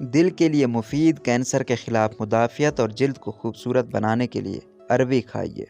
دل کے لیے مفید، کینسر کے خلاف مدافعت اور جلد کو خوبصورت بنانے کے لیے اروی کھائیے۔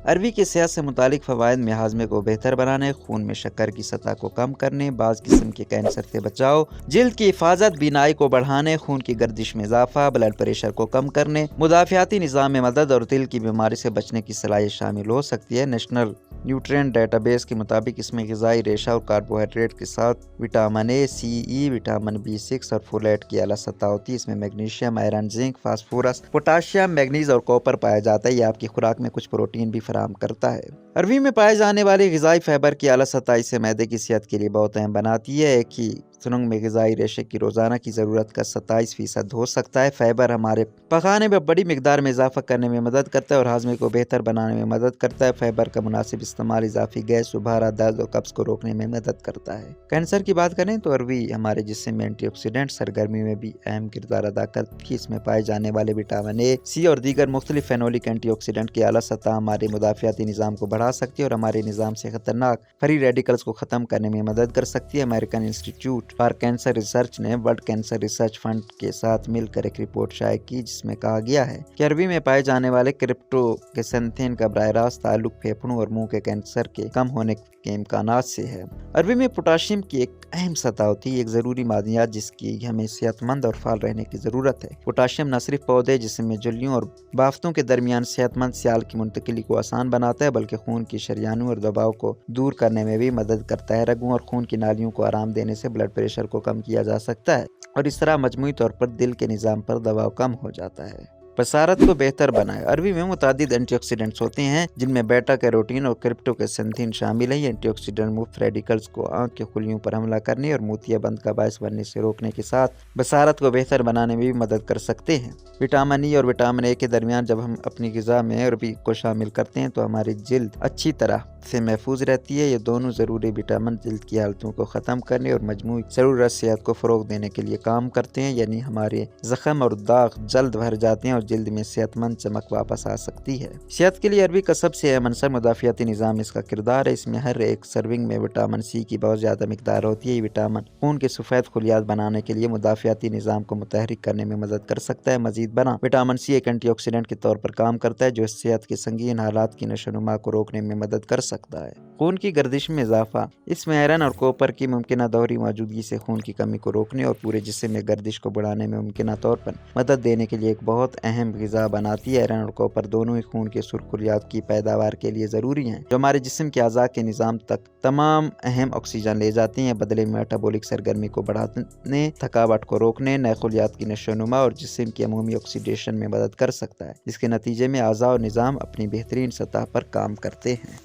اروی کی صحت سے متعلق فوائد میں ہاضمے کو بہتر بنانے، خون میں شکر کی سطح کو کم کرنے، بعض قسم کے کینسر سے بچاؤ، جلد کی حفاظت، بینائی کو بڑھانے، خون کی گردش میں اضافہ، بلڈ پریشر کو کم کرنے، مدافعتی نظام میں مدد اور دل کی بیماری سے بچنے کی صلاحیت شامل ہو سکتی ہے۔ نیشنل نیوٹرینٹ ڈیٹا بیس کے مطابق اس میں غذائی ریشہ اور کاربوہائیڈریٹ کے ساتھ vitamin A, C E, vitamin B6 اور فولیٹ کی اعلیٰ سطح ہوتی ہے۔ اس میں magnesium, iron, zinc, phosphorus, potassium, manganese اور کوپر پایا جاتا ہے۔ یہ آپ کی خوراک میں کچھ پروٹین بھی فراہم کرتا ہے۔ اروی میں پائے جانے والی غذائی فائبر کی اعلیٰ سطح اسے معدے کی صحت کے لیے بہت اہم بناتی ہے۔ ایک ہی سرنگ میں غذائی ریشے کی روزانہ کی ضرورت کا 27% ہو سکتا ہے۔ فائبر ہمارے پخانے میں بڑی مقدار میں اضافہ کرنے میں مدد کرتا ہے اور ہاضمے کو بہتر بنانے میں مدد کرتا ہے۔ فائبر کا مناسب استعمال اضافی گیس، ابھارا، درد اور قبض کو روکنے میں مدد کرتا ہے۔ کینسر کی بات کریں تو اروی ہمارے جسم میں اینٹی آکسیڈنٹ سرگرمی میں بھی اہم کردار ادا کرتی ہے۔ اس میں پائے جانے والے وٹامن اے، سی اور دیگر مختلف فینولک اینٹی آکسیڈنٹ کی اعلیٰ سطح ہمارے مدافعتی نظام کو بڑھا سکتی ہے اور ہمارے نظام سے خطرناک فری ریڈیکلز کو ختم کرنے میں مدد کر سکتی ہے۔ American institute for cancer research نے ورلڈ کینسر ریسرچ فنڈ کے ساتھ مل کر ایک رپورٹ شائع کی جس میں کہا گیا ہے کہ اروی میں پائے جانے والے کرپٹوکسینتھین کا براہ راست تعلق پھیپھڑوں اور منہ کے کینسر کے کم ہونے کے امکانات سے ہے۔ اروی میں پوٹاشیم کی ایک اہم سطح ہوتی ہے، ایک ضروری معدنیات جس کی ہمیں صحت مند اور فعال رہنے کی ضرورت ہے۔ پوٹاشیم نہ صرف پودے جسم میں جھلیوں اور بافتوں کے درمیان صحت مند سیال کی منتقلی کو آسان بناتا ہے بلکہ خون کی شریانوں اور دباؤ کو دور کرنے میں بھی مدد کرتا ہے۔ رگوں اور خون کی نالیوں کو آرام دینے سے بلڈ پریشر کو کم کیا جا سکتا ہے اور اس طرح مجموعی طور پر دل کے نظام پر دباؤ کم ہو جاتا ہے۔ بصارت کو بہتر بنائے۔ اروی میں متعدد اینٹی آکسیڈنٹس ہوتے ہیں جن میں بیٹا کیروٹین اور کرپٹوکسینتھین شامل ہیں۔ یہ اینٹی آکسیڈنٹ مفت ریڈیکلز کو آنکھ کے خلیوں پر حملہ کرنے اور موتیا بند کا باعث بننے سے روکنے کے ساتھ بصارت کو بہتر بنانے میں بھی مدد کر سکتے ہیں۔ وٹامن ای اور وٹامن اے کے درمیان جب ہم اپنی غذا میں اروی کو شامل کرتے ہیں تو ہماری جلد اچھی طرح سے محفوظ رہتی ہے۔ یہ دونوں ضروری وٹامن جلد کی حالتوں کو ختم کرنے اور مجموعی ضرورت صحت کو فروغ دینے کے لیے کام کرتے ہیں، یعنی ہمارے زخم اور داغ جلد بھر جاتے ہیں اور جلد میں صحت مند چمک واپس آ سکتی ہے۔ صحت کے لیے اروی کا سب سے اہم عنصر مدافعتی نظام اس کا کردار ہے۔ اس میں ہر ایک سرونگ میں وٹامن سی کی بہت زیادہ مقدار ہوتی ہے۔ یہ وٹامن خون کے سفید خلیات بنانے کے لیے مدافعتی نظام کو متحرک کرنے میں مدد کر سکتا ہے۔ مزید برآں وٹامن سی ایک اینٹی آکسیڈنٹ کے طور پر کام کرتا ہے جو صحت کے سنگین حالات کی نشو و نما کو روکنے میں مدد کر سکتا ہے۔ خون کی گردش میں اضافہ۔ اس میں آئرن اور کوپر کی ممکنہ دوہری موجودگی سے خون کی کمی کو روکنے اور پورے جسم میں گردش کو بڑھانے میں ممکنہ طور پر مدد دینے کے لیے ایک بہت اہم غذا بناتی ہے۔ آئرن اور کوپر دونوں ہی خون کے سرخ خلیات کی پیداوار کے لیے ضروری ہیں جو ہمارے جسم کے اعضاء کے نظام تک تمام اہم آکسیجن لے جاتے ہیں۔ بدلے میں میٹابولک سرگرمی کو بڑھانے، تھکاوٹ کو روکنے، نئے خلیات کی نشو و نما اور جسم کی عمومی آکسیڈیشن میں مدد کر سکتا ہے جس کے نتیجے میں اعضاء اور نظام اپنی بہترین سطح پر کام کرتے ہیں۔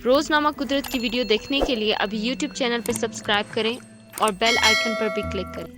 روزنامہ قدرت کی ویڈیو دیکھنے کے لیے ابھی YouTube چینل پر سبسکرائب کریں اور بیل آئیکن پر بھی کلک کریں۔